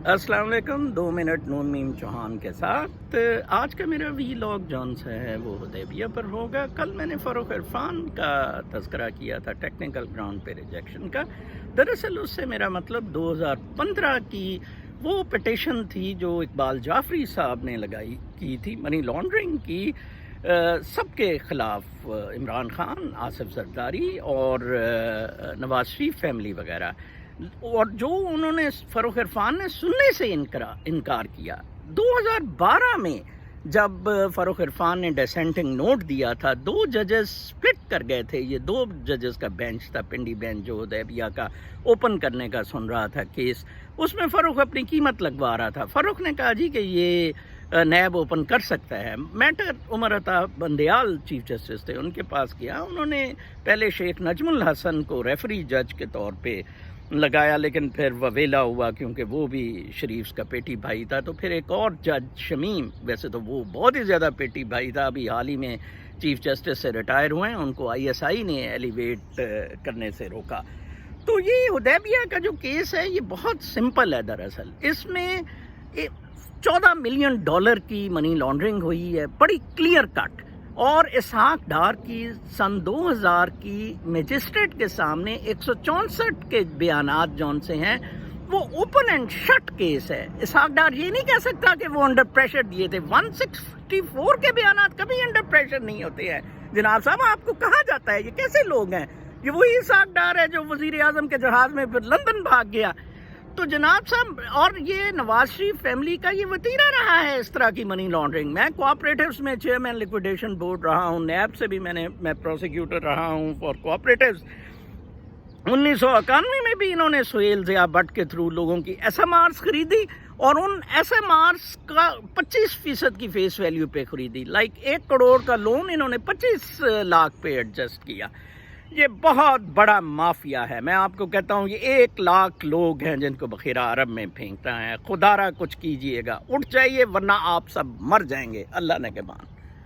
السلام علیکم. 2 منٹ نون میم چوہان کے ساتھ. آج کا میرا وی لاگ جون سا ہے وہ حدیبیہ پر ہوگا. کل میں نے فاروق عرفان کا تذکرہ کیا تھا ٹیکنیکل گراؤنڈ پہ ریجیکشن کا. دراصل اس سے میرا مطلب 2015 کی وہ پٹیشن تھی جو اقبال جعفری صاحب نے کی تھی منی لانڈرنگ کی سب کے خلاف، عمران خان، آصف زرداری اور نواز شریف فیملی وغیرہ، اور جو انہوں نے فاروق عرفان نے سننے سے انکار کیا. 2012 میں جب فاروق عرفان نے ڈیسینٹنگ نوٹ دیا تھا، 2 ججز سپلٹ کر گئے تھے. یہ 2 ججز کا بینچ تھا، پنڈی بینچ، جو حدیبیہ کا اوپن کرنے کا سن رہا تھا کیس. اس میں فاروق اپنی قیمت لگوا رہا تھا. فاروق نے کہا جی کہ یہ نیب اوپن کر سکتا ہے. Metre Umar Ata Bandial chief justice تھے، ان کے پاس کیا. انہوں نے پہلے شیخ نجم الحسن کو ریفری جج کے طور پہ لگایا، لیکن پھر وویلا ہوا کیونکہ وہ بھی شریف کا پیٹی بھائی تھا. تو پھر ایک اور جج شمیم، ویسے تو وہ بہت ہی زیادہ پیٹی بھائی تھا، ابھی حال ہی میں چیف جسٹس سے ریٹائر ہوئے ہیں، ان کو ISI نے ایلیویٹ کرنے سے روکا. تو یہ حدیبیہ کا جو کیس ہے یہ بہت سمپل ہے. دراصل اس میں $14 ملین کی منی لانڈرنگ ہوئی ہے، بڑی کلیئر کٹ. اور اسحاق ڈار کی سن 2000 کی میجسٹریٹ کے سامنے 164 کے بیانات جون سے ہیں، وہ اوپن اینڈ شٹ کیس ہے. اسحاق ڈار یہ نہیں کہہ سکتا کہ وہ انڈر پریشر دیے تھے. 164 کے بیانات کبھی انڈر پریشر نہیں ہوتے ہیں. جناب صاحب، آپ کو کہا جاتا ہے یہ کیسے لوگ ہیں؟ یہ وہی اسحاق ڈار ہے جو وزیر اعظم کے جہاز میں پھر لندن بھاگ گیا. تو جناب صاحب، اور یہ نواز شریف فیملی کا یہ وتیرہ رہا ہے اس طرح کی منی لانڈرنگ. میں کوآپریٹیوز میں چیئرمین لیکویڈیشن بورڈ رہا ہوں، نیب سے بھی میں پروسیکیوٹر رہا ہوں فار کوآپریٹیوز. 1991 میں بھی انہوں نے سہیل ضیاء بٹ کے تھرو لوگوں کی SMRs خریدی، اور ان SMRs کا 25% کی فیس ویلیو پہ خریدی. 1 کروڑ کا لون انہوں نے 25 لاکھ پہ ایڈجسٹ کیا. یہ بہت بڑا مافیا ہے. میں آپ کو کہتا ہوں یہ 1 لاکھ لوگ ہیں جن کو بخیرہ عرب میں پھینکتا ہے. خدا را کچھ کیجئے گا، اٹھ جائیے ورنہ آپ سب مر جائیں گے. اللہ نگہبان.